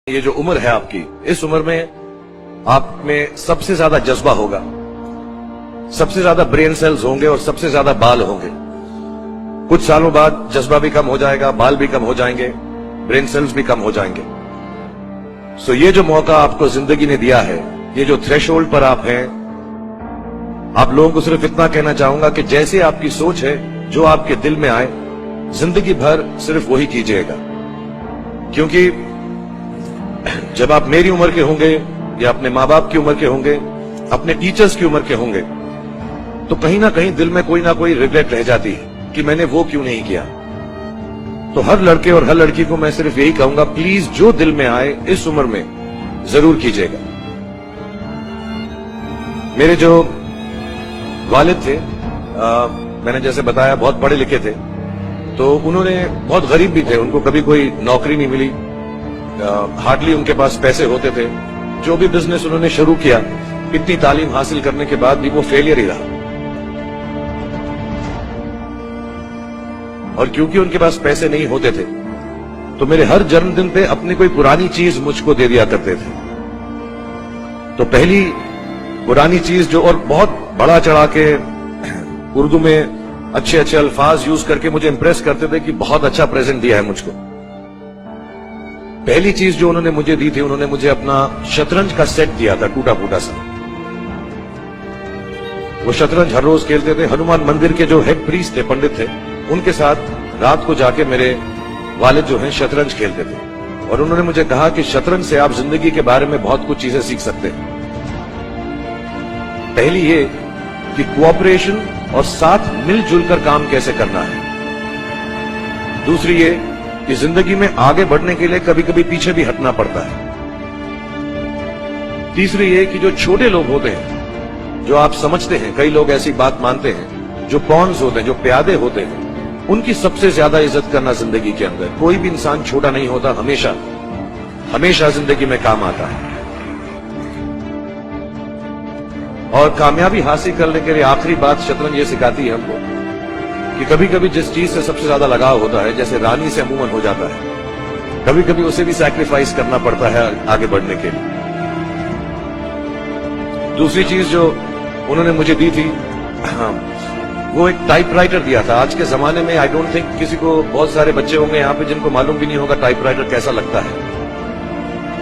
ये जो उम्र है आपकी, इस उम्र में आप में सबसे ज्यादा जज्बा होगा, सबसे ज्यादा ब्रेन सेल्स होंगे और सबसे ज्यादा बाल होंगे। कुछ सालों बाद जज्बा भी कम हो जाएगा, बाल भी कम हो जाएंगे, ब्रेन सेल्स भी कम हो जाएंगे। सो ये जो मौका आपको जिंदगी ने दिया है, ये जो थ्रेशोल्ड पर आप हैं, आप लोगों को सिर्फ इतना कहना चाहूंगा कि जैसे आपकी सोच है, जो आपके दिल में आए, जिंदगी भर सिर्फ वही कीजिएगा। क्योंकि जब आप मेरी उम्र के होंगे या अपने माँ बाप की उम्र के होंगे, अपने टीचर्स की उम्र के होंगे, तो कहीं ना कहीं दिल में कोई ना कोई रिग्रेट रह जाती है कि मैंने वो क्यों नहीं किया। तो हर लड़के और हर लड़की को मैं सिर्फ यही कहूंगा, प्लीज जो दिल में आए इस उम्र में जरूर कीजिएगा। मेरे जो वालिद थे, मैंने जैसे बताया बहुत पढ़े लिखे थे, तो उन्होंने बहुत गरीब भी थे, उनको कभी कोई नौकरी नहीं मिली, हार्डली उनके पास पैसे होते थे। जो भी बिजनेस उन्होंने शुरू किया, इतनी तालीम हासिल करने के बाद भी वो फेलियर ही रहा। और क्योंकि उनके पास पैसे नहीं होते थे, तो मेरे हर जन्मदिन पे अपनी कोई पुरानी चीज मुझको दे दिया करते थे। तो पहली पुरानी चीज जो, और बहुत बड़ा चढ़ा के उर्दू में अच्छे अच्छे अल्फाज यूज करके मुझे इंप्रेस करते थे कि बहुत अच्छा प्रेजेंट दिया है मुझको। पहली चीज जो उन्होंने मुझे दी थी, उन्होंने मुझे अपना शतरंज का सेट दिया था, टूटा फूटा सा। वो शतरंज हर रोज खेलते थे। हनुमान मंदिर के जो हेड प्रीस्ट थे, पंडित थे, उनके साथ रात को जाके मेरे वालिद जो हैं शतरंज खेलते थे। और उन्होंने मुझे कहा कि शतरंज से आप जिंदगी के बारे में बहुत कुछ चीजें सीख सकते हैं। पहली ये कि कोऑपरेशन और साथ मिलजुल कर काम कैसे करना है। दूसरी ये कि जिंदगी में आगे बढ़ने के लिए कभी कभी पीछे भी हटना पड़ता है। तीसरी ये कि जो छोटे लोग होते हैं, जो आप समझते हैं, कई लोग ऐसी बात मानते हैं, जो पॉन्स होते हैं, जो प्यादे होते हैं, उनकी सबसे ज्यादा इज्जत करना जिंदगी के अंदर। कोई भी इंसान छोटा नहीं होता, हमेशा हमेशा जिंदगी में काम आता है। और कामयाबी हासिल करने के लिए आखिरी बात शतरंज ये सिखाती है हमको कि कभी कभी जिस चीज से सबसे ज्यादा लगाव होता है, जैसे रानी से अमूमन हो जाता है, कभी कभी उसे भी सैक्रिफाइस करना पड़ता है आगे बढ़ने के लिए। दूसरी चीज जो उन्होंने मुझे दी थी, वो एक टाइपराइटर दिया था। आज के जमाने में आई डोंट थिंक किसी को, बहुत सारे बच्चे होंगे यहाँ पे जिनको मालूम भी नहीं होगा टाइपराइटर कैसा लगता है।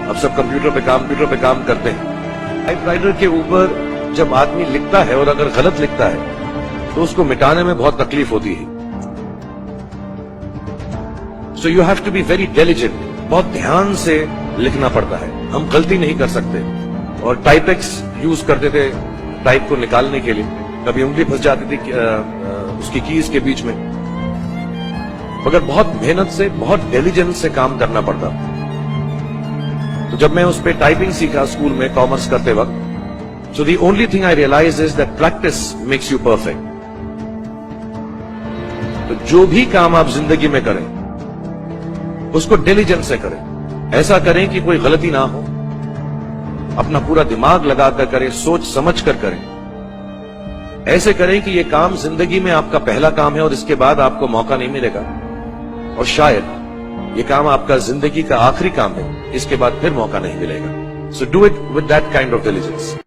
अब सब कंप्यूटर पे काम करते हैं। टाइपराइटर के ऊपर जब आदमी लिखता है और अगर गलत लिखता है तो उसको मिटाने में बहुत तकलीफ होती है। So you have to be very diligent, बहुत ध्यान से लिखना पड़ता है। हम गलती नहीं कर सकते। और टाइपेक्स यूज करते थे टाइप को निकालने के लिए, कभी उंगली फंस जाती थी उसकी कीज के बीच में, मगर बहुत मेहनत से, बहुत डिलिजेंस से काम करना पड़ता। तो जब मैं उस पर टाइपिंग सीखा स्कूल में कॉमर्स करते वक्त, so the only thing I realized is that practice makes you perfect. तो जो भी काम आप जिंदगी में करें, उसको डिलिजेंस से करें। ऐसा करें कि कोई गलती ना हो, अपना पूरा दिमाग लगाकर करें, सोच समझ कर करें। ऐसे करें कि ये काम जिंदगी में आपका पहला काम है और इसके बाद आपको मौका नहीं मिलेगा, और शायद ये काम आपका जिंदगी का आखिरी काम है, इसके बाद फिर मौका नहीं मिलेगा। So do it with that kind of diligence.